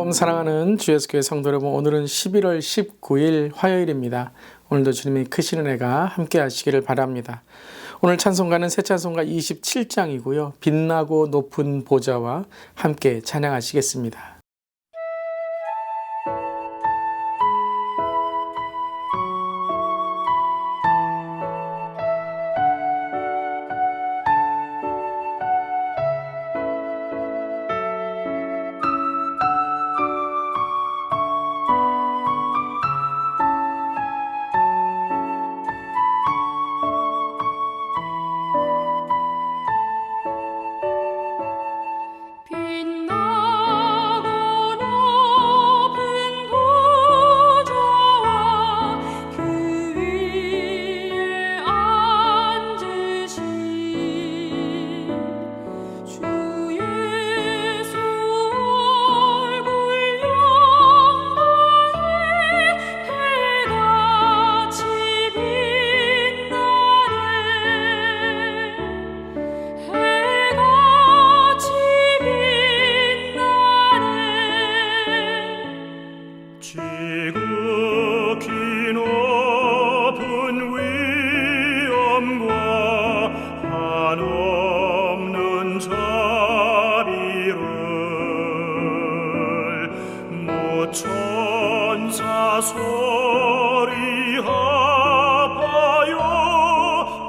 샬롬 사랑하는 주 예수 교회 성도 여러분, 오늘은 11월 19일 화요일입니다. 오늘도 주님의 크신 은혜가 함께 하시기를 바랍니다. 오늘 찬송가는 새 찬송가 27장이고요. 빛나고 높은 보좌와 함께 찬양하시겠습니다. 천사 소리하여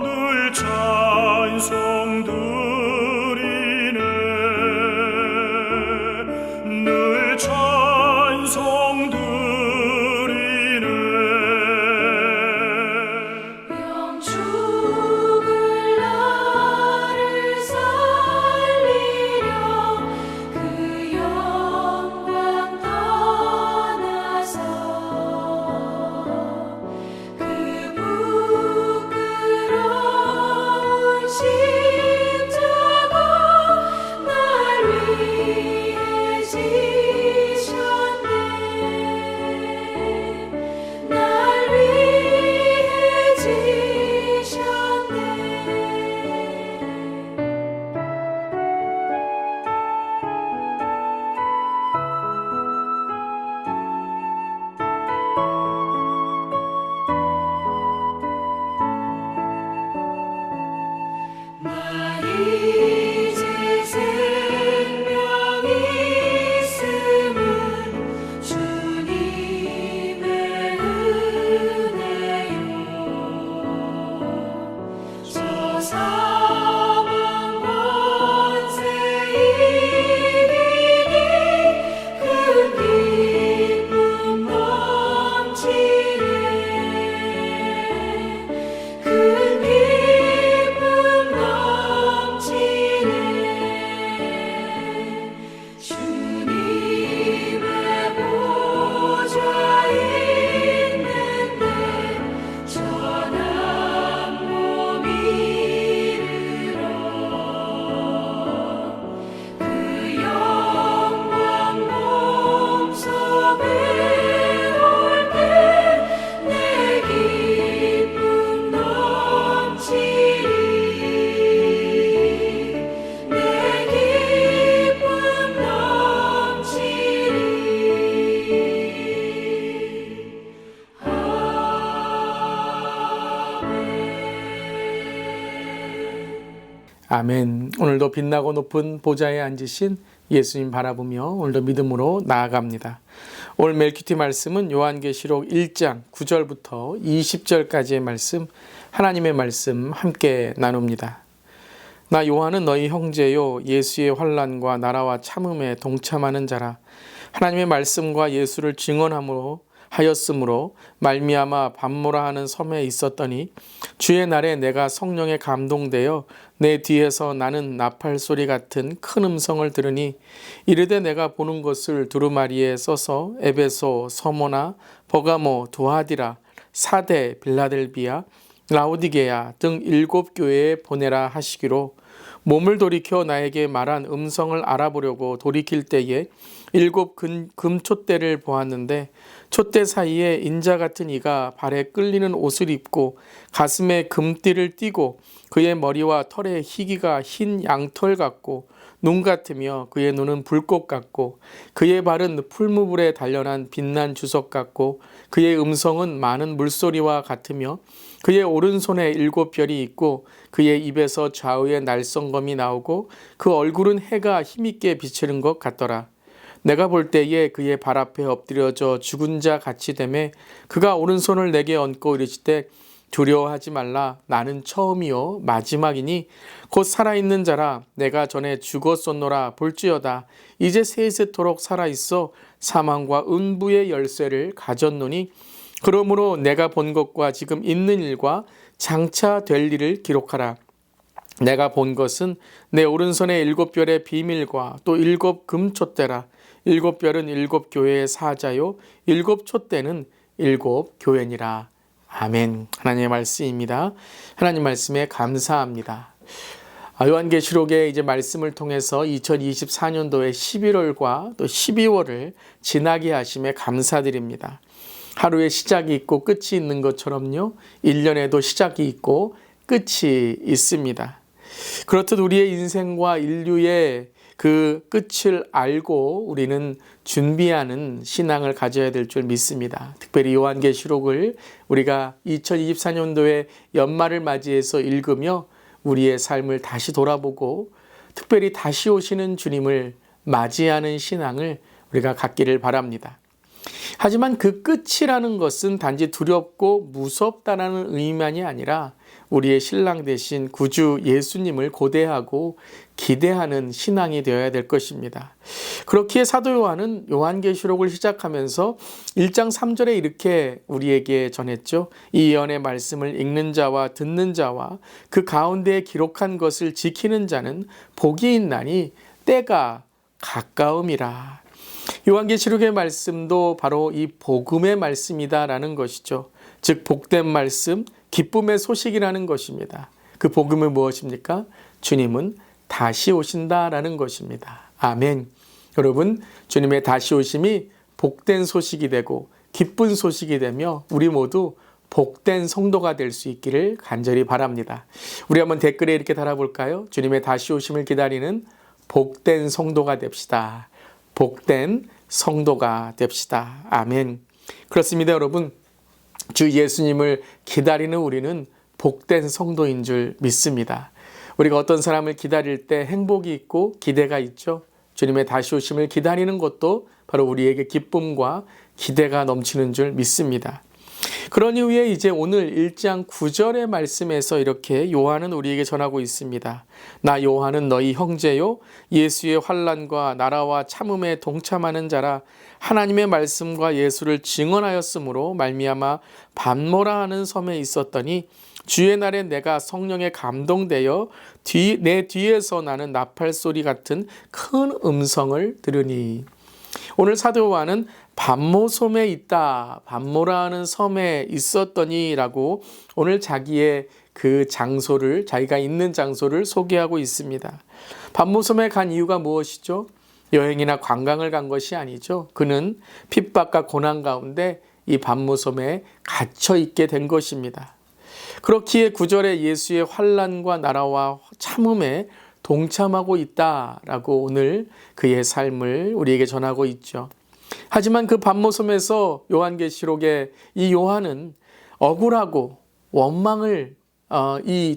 늘 찬송 드리네 늘 찬송 드리네 영축을 나를 살리려 그 영광 떠나서 그 부끄러운 십자가 날 위해 지셨네 날 위해 지셨네 나 이제 생명이 있음은 주님의 은혜요 저 사망 권세 이기니 그 기쁨 넘치네 그 기쁨 넘치네 주님의 보좌 있는데 전한 몸 이르러 그 영광 몸속에 올 때 내 기쁨 넘치리 내 기쁨 넘치리 아멘. 오늘도 빛나고 높은 보좌에 앉으신 예수님 바라보며 오늘도 믿음으로 나아갑니다. 오늘 멜큐티 말씀은 요한계시록 1장 9절부터 20절까지의 말씀, 하나님의 말씀 함께 나눕니다. 나 요한은 너희 형제요 예수의 환난과 나라와 참음에 동참하는 자라. 하나님의 말씀과 예수를 증언함으로 하였으므로 말미암아 밤모라 하는 섬에 있었더니 주의 날에 내가 성령에 감동되어 내 뒤에서 나는 나팔 소리 같은 큰 음성을 들으니 이르되 내가 보는 것을 두루마리에 써서 에베소, 서모나, 버가모, 두아디라, 사데, 빌라델비아, 라오디게야 등 7교회에 보내라 하시기로 몸을 돌이켜 나에게 말한 음성을 알아보려고 돌이킬 때에 7 금촛대를 보았는데 촛대 사이에 인자 같은 이가 발에 끌리는 옷을 입고 가슴에 금띠를 띠고 그의 머리와 털에 희기가 흰 양털 같고 눈 같으며 그의 눈은 불꽃 같고 그의 발은 풀무불에 단련한 빛난 주석 같고 그의 음성은 많은 물소리와 같으며 그의 오른손에 7별이 있고 그의 입에서 좌우에 날성검이 나오고 그 얼굴은 해가 힘있게 비치는 것 같더라. 내가 볼 때에 그의 발 앞에 엎드려져 죽은 자 같이 되매 그가 오른손을 내게 얹고 이르시되 두려워하지 말라. 나는 처음이요 마지막이니 곧 살아있는 자라. 내가 전에 죽었었노라. 볼지어다 이제 세세토록 살아있어 사망과 음부의 열쇠를 가졌노니 그러므로 내가 본 것과 지금 있는 일과 장차 될 일을 기록하라. 내가 본 것은 내 오른손에 7별의 비밀과 또 7 금촛대라. 7별은 7 교회의 사자요 7 촛대는 7 교회니라. 아멘. 하나님의 말씀입니다. 하나님 말씀에 감사합니다. 요한계시록의 이제 말씀을 통해서 2024년도의 11월과 또 12월을 지나게 하심에 감사드립니다. 하루에 시작이 있고 끝이 있는 것처럼요. 1년에도 시작이 있고 끝이 있습니다. 그렇듯 우리의 인생과 인류의 그 끝을 알고 우리는 준비하는 신앙을 가져야 될 줄 믿습니다. 특별히 요한계시록을 우리가 2024년도의 연말을 맞이해서 읽으며 우리의 삶을 다시 돌아보고 특별히 다시 오시는 주님을 맞이하는 신앙을 우리가 갖기를 바랍니다. 하지만 그 끝이라는 것은 단지 두렵고 무섭다라는 의미만이 아니라 우리의 신랑 되신 구주 예수님을 고대하고 기대하는 신앙이 되어야 될 것입니다. 그렇기에 사도 요한은 요한계시록을 시작하면서 1장 3절에 이렇게 우리에게 전했죠. 이 예언의 말씀을 읽는 자와 듣는 자와 그 가운데에 기록한 것을 지키는 자는 복이 있나니 때가 가까움이라. 요한계시록의 말씀도 바로 이 복음의 말씀이다라는 것이죠. 즉 복된 말씀, 기쁨의 소식이라는 것입니다. 그 복음은 무엇입니까? 주님은 다시 오신다라는 것입니다. 아멘. 여러분, 주님의 다시 오심이 복된 소식이 되고 기쁜 소식이 되며 우리 모두 복된 성도가 될 수 있기를 간절히 바랍니다. 우리 한번 댓글에 이렇게 달아볼까요? 주님의 다시 오심을 기다리는 복된 성도가 됩시다. 복된 성도가 됩시다. 아멘. 그렇습니다, 여러분. 주 예수님을 기다리는 우리는 복된 성도인 줄 믿습니다. 우리가 어떤 사람을 기다릴 때 행복이 있고 기대가 있죠. 주님의 다시 오심을 기다리는 것도 바로 우리에게 기쁨과 기대가 넘치는 줄 믿습니다. 그런 이후에 이제 오늘 1장 9절의 말씀에서 이렇게 요한은 우리에게 전하고 있습니다. 나 요한은 너희 형제요 예수의 환난과 나라와 참음에 동참하는 자라. 하나님의 말씀과 예수를 증언하였으므로 말미암아 반모라 하는 섬에 있었더니 주의 날에 내가 성령에 감동되어 내 뒤에서 나는 나팔 소리 같은 큰 음성을 들으니. 오늘 사도 요한은 반모섬에 있다, 반모라 하는 섬에 있었더니 라고 오늘 자기의 그 장소를, 자기가 있는 장소를 소개하고 있습니다. 반모섬에 간 이유가 무엇이죠? 여행이나 관광을 간 것이 아니죠. 그는 핍박과 고난 가운데 이 반모섬에 갇혀 있게 된 것입니다. 그렇기에 9절에 예수의 환난과 나라와 참음에 동참하고 있다라고 오늘 그의 삶을 우리에게 전하고 있죠. 하지만 그 반모섬에서 요한계시록의 이 요한은 억울하고 원망을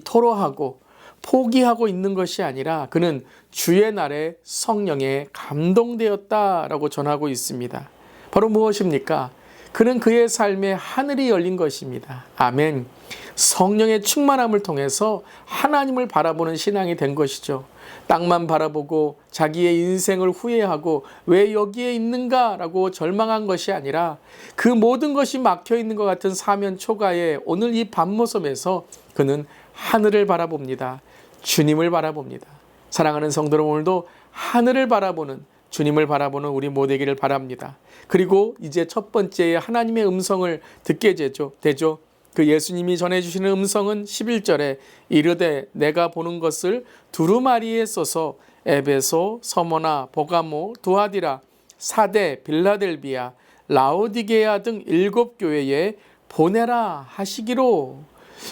토로하고 포기하고 있는 것이 아니라 그는 주의 날에 성령에 감동되었다라고 전하고 있습니다. 바로 무엇입니까? 그는 그의 삶에 하늘이 열린 것입니다. 아멘. 성령의 충만함을 통해서 하나님을 바라보는 신앙이 된 것이죠. 땅만 바라보고 자기의 인생을 후회하고 왜 여기에 있는가라고 절망한 것이 아니라 그 모든 것이 막혀 있는 것 같은 사면 초가에 오늘 이 반모섬에서 그는 하늘을 바라봅니다. 주님을 바라봅니다. 사랑하는 성도들, 오늘도 하늘을 바라보는, 주님을 바라보는 우리 모두이기를 바랍니다. 그리고 이제 첫 번째 하나님의 음성을 듣게 되죠. 그 예수님이 전해주시는 음성은 11절에 이르되 내가 보는 것을 두루마리에 써서 에베소, 서머나, 보가모, 두아디라, 사데, 빌라델비아, 라오디게아 등 7 교회에 보내라 하시기로.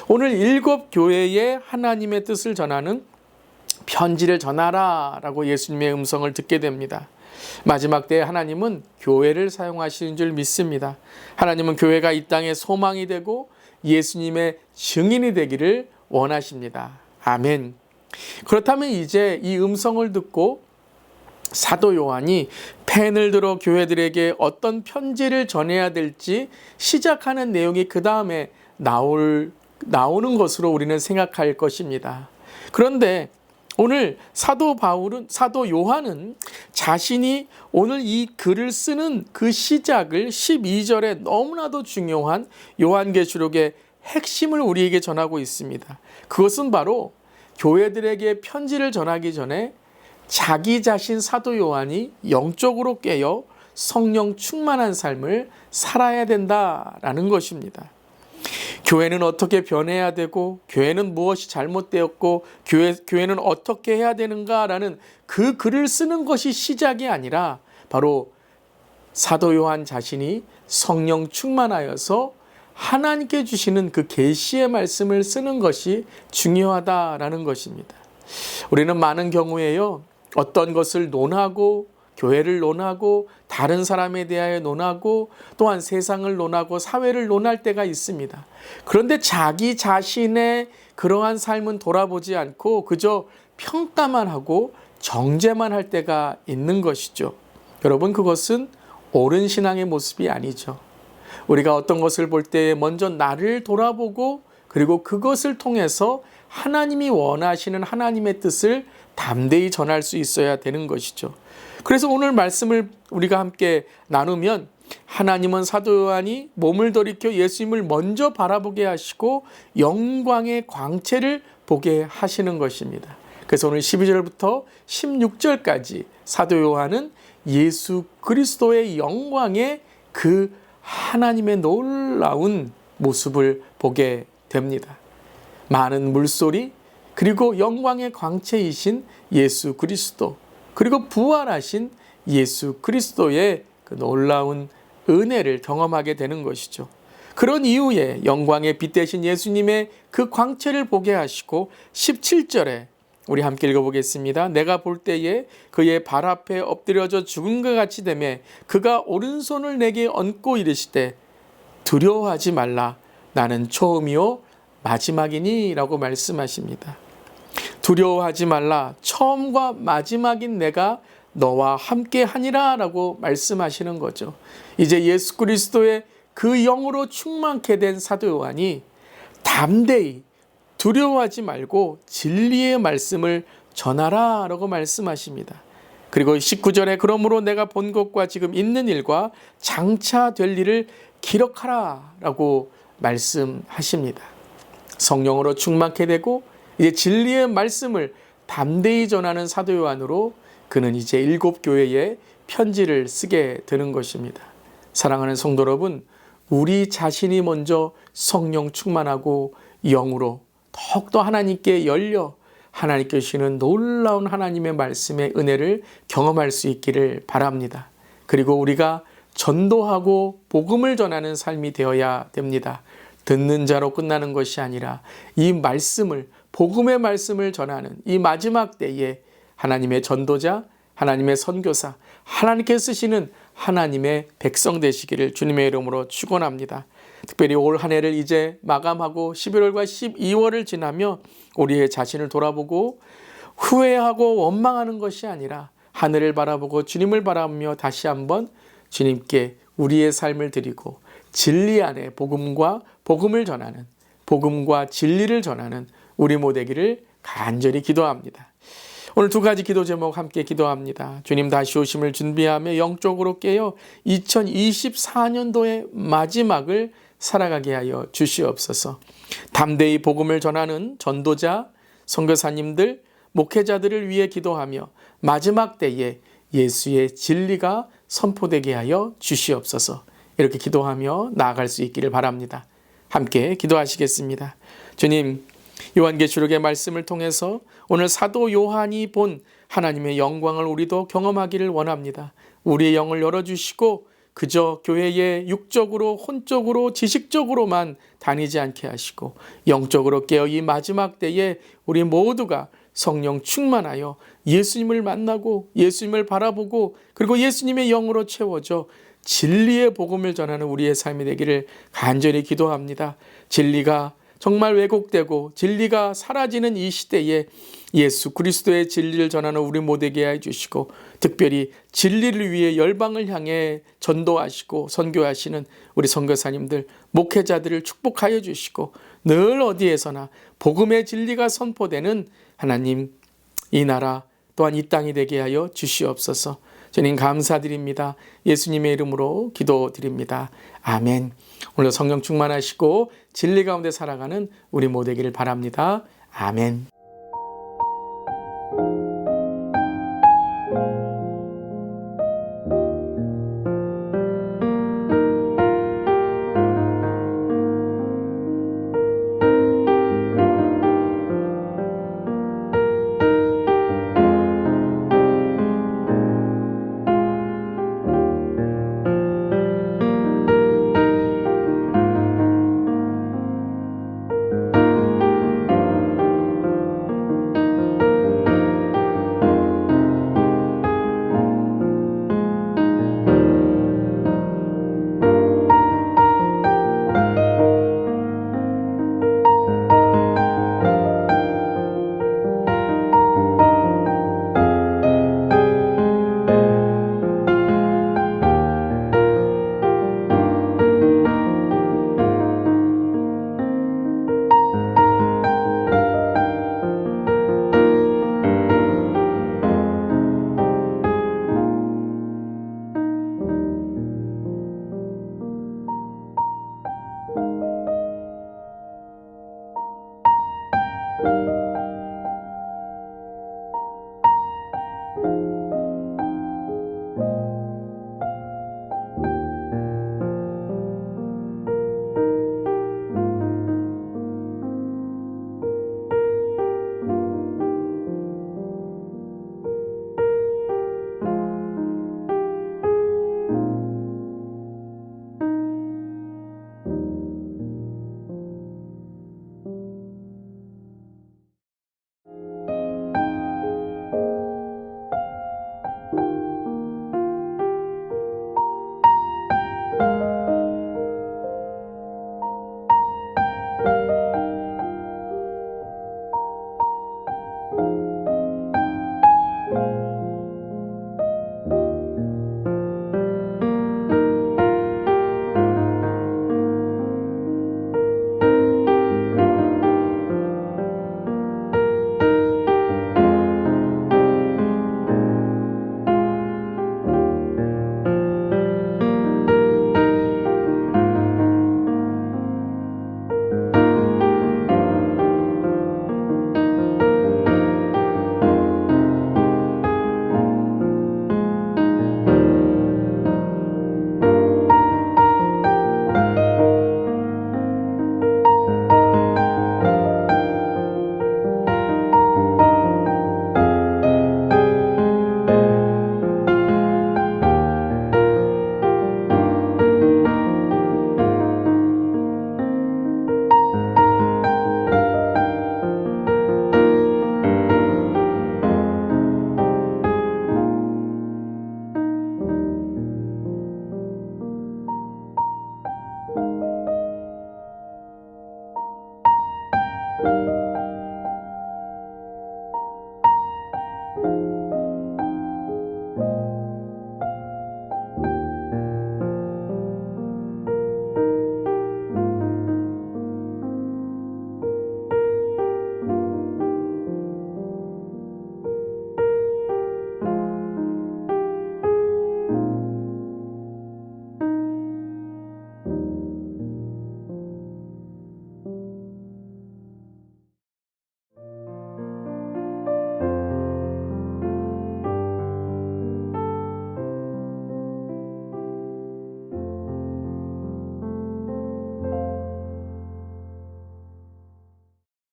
오늘 7 교회에 하나님의 뜻을 전하는 편지를 전하라 라고 예수님의 음성을 듣게 됩니다. 마지막 때에 하나님은 교회를 사용하시는 줄 믿습니다. 하나님은 교회가 이 땅의 소망이 되고 예수님의 증인이 되기를 원하십니다. 아멘. 그렇다면 이제 이 음성을 듣고 사도 요한이 펜을 들어 교회들에게 어떤 편지를 전해야 될지 시작하는 내용이 그 다음에 나오는 것으로 우리는 생각할 것입니다. 그런데 오늘 사도 요한은 자신이 오늘 이 글을 쓰는 그 시작을 12절에 너무나도 중요한 요한계시록의 핵심을 우리에게 전하고 있습니다. 그것은 바로 교회들에게 편지를 전하기 전에 자기 자신 사도 요한이 영적으로 깨어 성령 충만한 삶을 살아야 된다라는 것입니다. 교회는 어떻게 변해야 되고 교회는 무엇이 잘못되었고 교회는 어떻게 해야 되는가라는 그 글을 쓰는 것이 시작이 아니라 바로 사도 요한 자신이 성령 충만하여서 하나님께 주시는 그 계시의 말씀을 쓰는 것이 중요하다라는 것입니다. 우리는 많은 경우에요, 어떤 것을 논하고 교회를 논하고 다른 사람에 대하여 논하고 또한 세상을 논하고 사회를 논할 때가 있습니다. 그런데 자기 자신의 그러한 삶은 돌아보지 않고 그저 평가만 하고 정죄만 할 때가 있는 것이죠. 여러분, 그것은 옳은 신앙의 모습이 아니죠. 우리가 어떤 것을 볼 때 먼저 나를 돌아보고 그리고 그것을 통해서 하나님이 원하시는 하나님의 뜻을 담대히 전할 수 있어야 되는 것이죠. 그래서 오늘 말씀을 우리가 함께 나누면 하나님은 사도 요한이 몸을 돌이켜 예수님을 먼저 바라보게 하시고 영광의 광채를 보게 하시는 것입니다. 그래서 오늘 12절부터 16절까지 사도 요한은 예수 그리스도의 영광의 그 하나님의 놀라운 모습을 보게 됩니다. 많은 물소리, 그리고 영광의 광채이신 예수 그리스도, 그리고 부활하신 예수 그리스도의 그 놀라운 은혜를 경험하게 되는 것이죠. 그런 이후에 영광의 빛 되신 예수님의 그 광채를 보게 하시고 17절에 우리 함께 읽어보겠습니다. 내가 볼 때에 그의 발 앞에 엎드려져 죽은 것 같이 되매 그가 오른손을 내게 얹고 이르시되 두려워하지 말라, 나는 처음이요 마지막이니 라고 말씀하십니다. 두려워하지 말라, 처음과 마지막인 내가 너와 함께 하니라 라고 말씀하시는 거죠. 이제 예수 그리스도의 그 영으로 충만케 된 사도 요한이 담대히 두려워하지 말고 진리의 말씀을 전하라 라고 말씀하십니다. 그리고 19절에 그러므로 내가 본 것과 지금 있는 일과 장차 될 일을 기록하라 라고 말씀하십니다. 성령으로 충만케 되고 이제 진리의 말씀을 담대히 전하는 사도 요한으로 그는 이제 7 교회에 편지를 쓰게 되는 것입니다. 사랑하는 성도 여러분, 우리 자신이 먼저 성령 충만하고 영으로 더욱더 하나님께 열려 하나님께 주시는 놀라운 하나님의 말씀의 은혜를 경험할 수 있기를 바랍니다. 그리고 우리가 전도하고 복음을 전하는 삶이 되어야 됩니다. 듣는 자로 끝나는 것이 아니라 이 말씀을, 복음의 말씀을 전하는 이 마지막 때에 하나님의 전도자, 하나님의 선교사, 하나님께 쓰시는 하나님의 백성 되시기를 주님의 이름으로 축원합니다. 특별히 올 한 해를 이제 마감하고 11월과 12월을 지나며 우리의 자신을 돌아보고 후회하고 원망하는 것이 아니라 하늘을 바라보고 주님을 바라보며 다시 한번 주님께 우리의 삶을 드리고 진리 안에 복음과 복음을 전하는, 복음과 진리를 전하는 우리 모두 되기를 간절히 기도합니다. 오늘 2가지 기도 제목 함께 기도합니다. 주님 다시 오심을 준비하며 영적으로 깨어 2024년도의 마지막을 살아가게 하여 주시옵소서. 담대히 복음을 전하는 전도자, 선교사님들, 목회자들을 위해 기도하며 마지막 때에 예수의 진리가 선포되게 하여 주시옵소서. 이렇게 기도하며 나아갈 수 있기를 바랍니다. 함께 기도하시겠습니다. 주님, 요한계시록의 말씀을 통해서 오늘 사도 요한이 본 하나님의 영광을 우리도 경험하기를 원합니다. 우리의 영을 열어주시고 그저 교회에 육적으로, 혼적으로, 지식적으로만 다니지 않게 하시고 영적으로 깨어 이 마지막 때에 우리 모두가 성령 충만하여 예수님을 만나고 예수님을 바라보고 그리고 예수님의 영으로 채워져 진리의 복음을 전하는 우리의 삶이 되기를 간절히 기도합니다. 진리가 정말 왜곡되고 진리가 사라지는 이 시대에 예수 그리스도의 진리를 전하는 우리 모두에게 해주시고 특별히 진리를 위해 열방을 향해 전도하시고 선교하시는 우리 선교사님들 목회자들을 축복하여 주시고 늘 어디에서나 복음의 진리가 선포되는 하나님 이 나라 또한 이 땅이 되게 하여 주시옵소서. 주님 감사드립니다. 예수님의 이름으로 기도드립니다. 아멘. 오늘 성령 충만하시고 진리 가운데 살아가는 우리 모두에게 바랍니다. 아멘.